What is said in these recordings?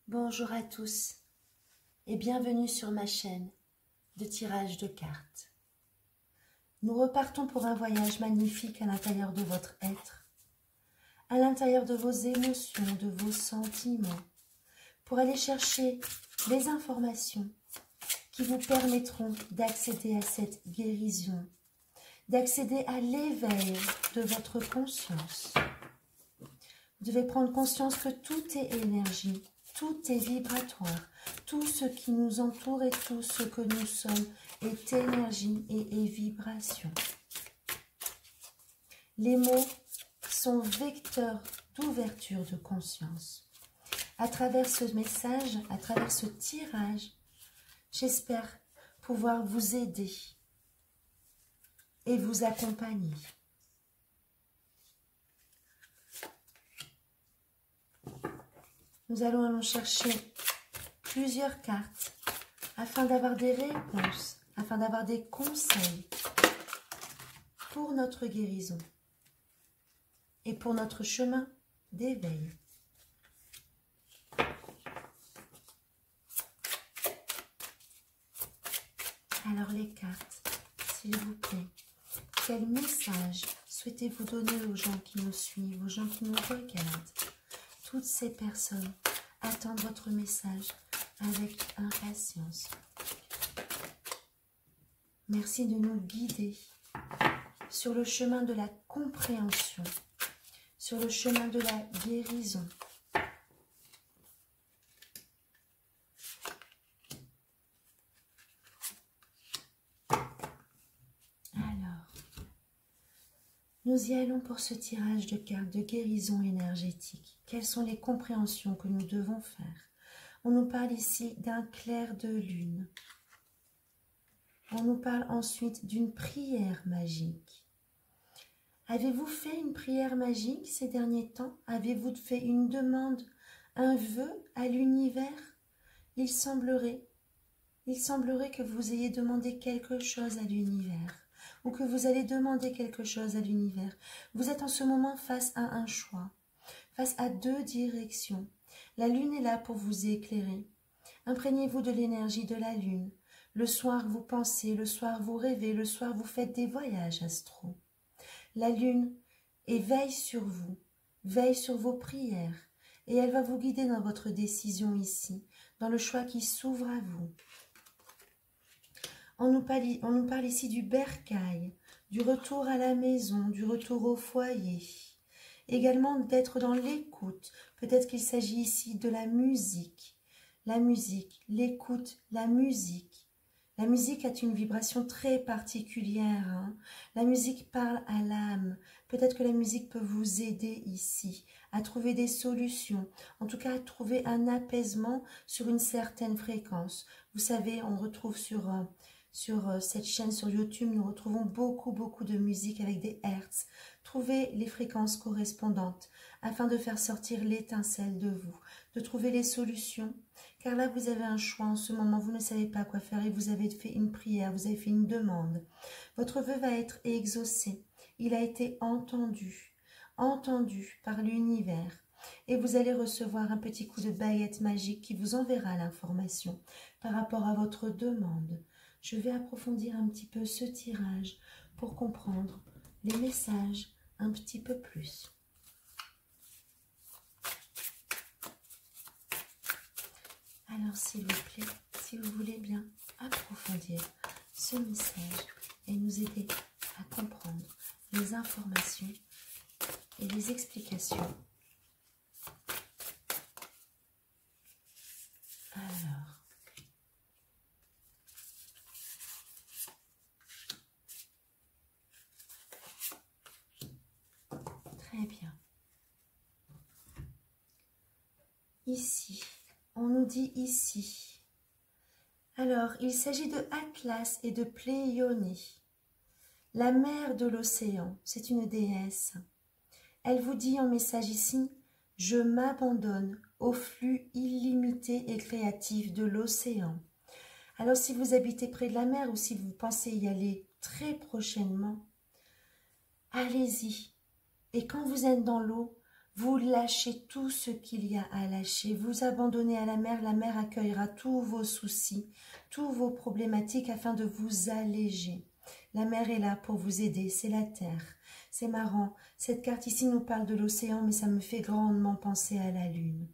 Bonjour à tous et bienvenue sur ma chaîne de tirage de cartes. Nous repartons pour un voyage magnifique à l'intérieur de votre être, à l'intérieur de vos émotions, de vos sentiments, pour aller chercher les informations qui vous permettront d'accéder à cette guérison, d'accéder à l'éveil de votre conscience. Vous devez prendre conscience que tout est énergie, tout est vibratoire, tout ce qui nous entoure et tout ce que nous sommes est énergie et est vibration. Les mots sont vecteurs d'ouverture de conscience. À travers ce message, à travers ce tirage, j'espère pouvoir vous aider et vous accompagner. Nous allons chercher plusieurs cartes afin d'avoir des réponses, afin d'avoir des conseils pour notre guérison et pour notre chemin d'éveil. Alors les cartes, s'il vous plaît, quel message souhaitez-vous donner aux gens qui nous suivent, aux gens qui nous regardent? Toutes ces personnes attendent votre message avec impatience. Merci de nous guider sur le chemin de la compréhension, sur le chemin de la guérison. Alors, nous y allons pour ce tirage de cartes de guérison énergétique. Quelles sont les compréhensions que nous devons faire? On nous parle ici d'un clair de lune. On nous parle ensuite d'une prière magique. Avez-vous fait une prière magique ces derniers temps? Avez-vous fait une demande, un vœu à l'univers? Il semblerait que vous ayez demandé quelque chose à l'univers ou que vous allez demander quelque chose à l'univers. Vous êtes en ce moment face à un choix, face à deux directions. La lune est là pour vous éclairer. Imprégnez-vous de l'énergie de la lune. Le soir, vous pensez, le soir, vous rêvez, le soir, vous faites des voyages astraux. La lune veille sur vous, veille sur vos prières, et elle va vous guider dans votre décision ici, dans le choix qui s'ouvre à vous. On nous parle ici du bercail, du retour à la maison, du retour au foyer. Également d'être dans l'écoute. Peut-être qu'il s'agit ici de la musique, l'écoute, la musique. La musique a une vibration très particulière. Hein. La musique parle à l'âme. Peut-être que la musique peut vous aider ici à trouver des solutions. En tout cas, à trouver un apaisement sur une certaine fréquence. Vous savez, on retrouve sur cette chaîne sur YouTube, nous retrouvons beaucoup de musique avec des hertz. Trouvez les fréquences correspondantes afin de faire sortir l'étincelle de vous, de trouver les solutions. Car là, vous avez un choix en ce moment, vous ne savez pas quoi faire et vous avez fait une prière, vous avez fait une demande. Votre vœu va être exaucé, il a été entendu par l'univers. Et vous allez recevoir un petit coup de baguette magique qui vous enverra l'information par rapport à votre demande. Je vais approfondir un petit peu ce tirage pour comprendre les messages un petit peu plus. Alors, s'il vous plaît, si vous voulez bien approfondir ce message et nous aider à comprendre les informations et les explications. Alors, très bien. Ici, on nous dit ici. Alors, il s'agit de Atlas et de Pléioné. La mère de l'océan, c'est une déesse. Elle vous dit en message ici, « Je m'abandonne au flux illimité et créatif de l'océan. » Alors, si vous habitez près de la mer ou si vous pensez y aller très prochainement, allez-y. Et quand vous êtes dans l'eau, Vous lâchez tout ce qu'il y a à lâcher. Vous abandonnez à la mer accueillera tous vos soucis, tous vos problématiques afin de vous alléger. La mer est là pour vous aider, c'est la terre. C'est marrant, cette carte ici nous parle de l'océan, mais ça me fait grandement penser à la lune.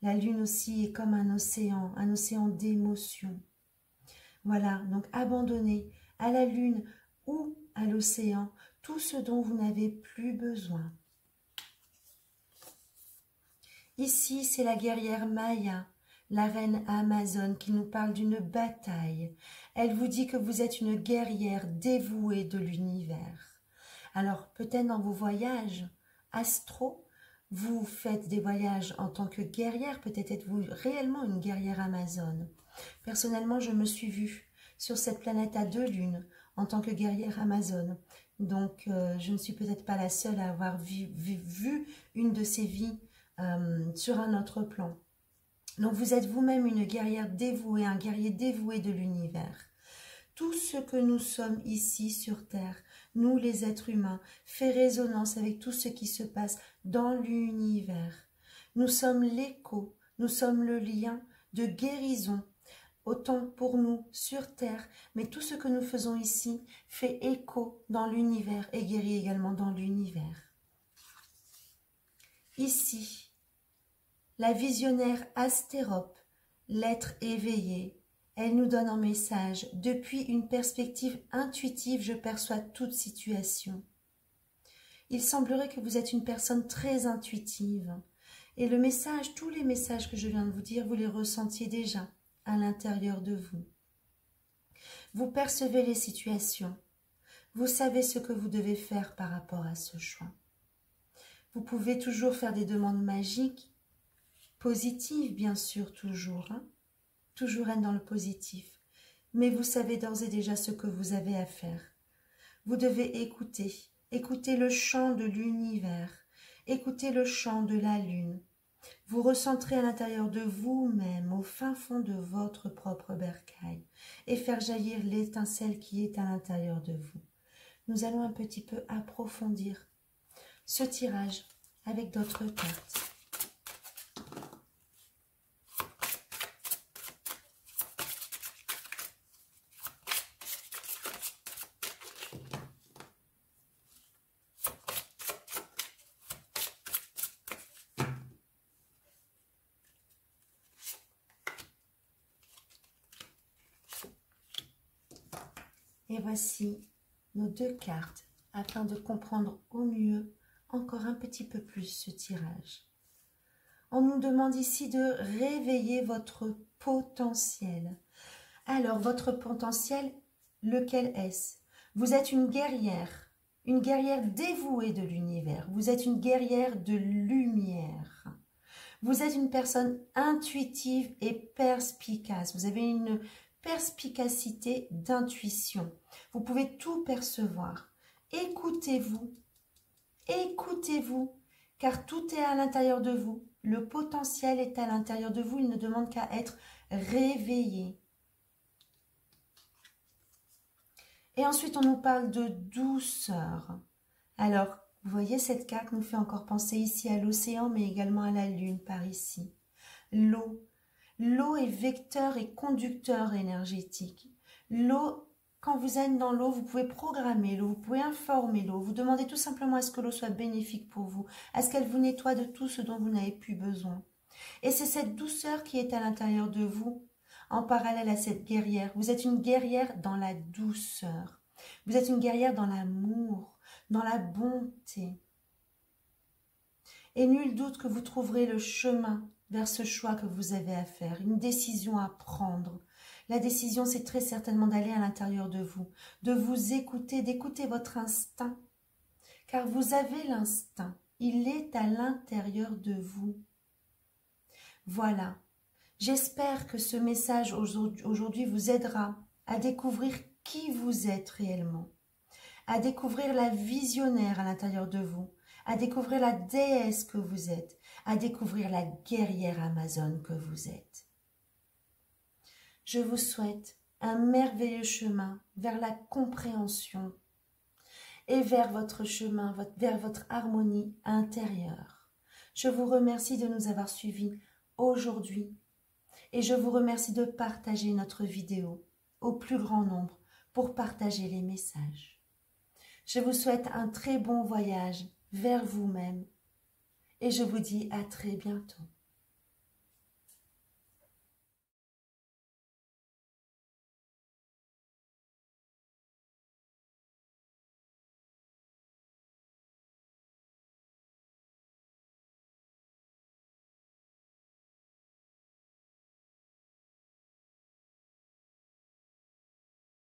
La lune aussi est comme un océan d'émotions. Voilà, donc abandonnez à la lune ou à l'océan tout ce dont vous n'avez plus besoin. Ici, c'est la guerrière Maya, la reine Amazone, qui nous parle d'une bataille. Elle vous dit que vous êtes une guerrière dévouée de l'univers. Alors, peut-être dans vos voyages astro, vous faites des voyages en tant que guerrière, peut-être êtes-vous réellement une guerrière Amazone. Personnellement, je me suis vue sur cette planète à 2 lunes en tant que guerrière Amazone. Donc, je ne suis peut-être pas la seule à avoir vu une de ces vies sur un autre plan. Donc vous êtes vous-même une guerrière dévouée, un guerrier dévoué de l'univers. Tout ce que nous sommes ici sur Terre, nous les êtres humains, fait résonance avec tout ce qui se passe dans l'univers. Nous sommes l'écho, nous sommes le lien de guérison, autant pour nous sur Terre, mais tout ce que nous faisons ici fait écho dans l'univers et guérit également dans l'univers. Ici, la visionnaire Astérope, l'être éveillé, elle nous donne un message. Depuis une perspective intuitive, je perçois toute situation. Il semblerait que vous êtes une personne très intuitive. Et le message, tous les messages que je viens de vous dire, vous les ressentiez déjà à l'intérieur de vous. Vous percevez les situations. Vous savez ce que vous devez faire par rapport à ce choix. Vous pouvez toujours faire des demandes magiques, positives bien sûr toujours, toujours être dans le positif. Mais vous savez d'ores et déjà ce que vous avez à faire. Vous devez écouter le chant de l'univers, écouter le chant de la lune. Vous recentrer à l'intérieur de vous-même, au fin fond de votre propre bercail, et faire jaillir l'étincelle qui est à l'intérieur de vous. Nous allons un petit peu approfondir ce tirage avec d'autres cartes. Et voici nos 2 cartes afin de comprendre au mieux encore un petit peu plus ce tirage. On nous demande ici de réveiller votre potentiel. Alors, votre potentiel, lequel est-ce? Vous êtes une guerrière dévouée de l'univers. Vous êtes une guerrière de lumière. Vous êtes une personne intuitive et perspicace. Vous avez une perspicacité d'intuition. Vous pouvez tout percevoir. Écoutez-vous, car tout est à l'intérieur de vous. Le potentiel est à l'intérieur de vous. Il ne demande qu'à être réveillé. Et ensuite, on nous parle de douceur. Alors, vous voyez, cette carte nous fait encore penser ici à l'océan, mais également à la lune par ici. L'eau. L'eau est vecteur et conducteur énergétique. L'eau, quand vous êtes dans l'eau, vous pouvez programmer l'eau, vous pouvez informer l'eau. Vous demandez tout simplement à ce que l'eau soit bénéfique pour vous, à ce qu'elle vous nettoie de tout ce dont vous n'avez plus besoin. Et c'est cette douceur qui est à l'intérieur de vous, en parallèle à cette guerrière. Vous êtes une guerrière dans la douceur. Vous êtes une guerrière dans l'amour, dans la bonté. Et nul doute que vous trouverez le chemin vers ce choix que vous avez à faire, une décision à prendre. La décision, c'est très certainement d'aller à l'intérieur de vous écouter, d'écouter votre instinct. Car vous avez l'instinct, il est à l'intérieur de vous. Voilà, j'espère que ce message aujourd'hui vous aidera à découvrir qui vous êtes réellement, à découvrir la visionnaire à l'intérieur de vous, à découvrir la déesse que vous êtes, à découvrir la guerrière amazone que vous êtes. Je vous souhaite un merveilleux chemin vers la compréhension et vers votre chemin, vers votre harmonie intérieure. Je vous remercie de nous avoir suivis aujourd'hui et je vous remercie de partager notre vidéo au plus grand nombre pour partager les messages. Je vous souhaite un très bon voyage vers vous-même et je vous dis à très bientôt.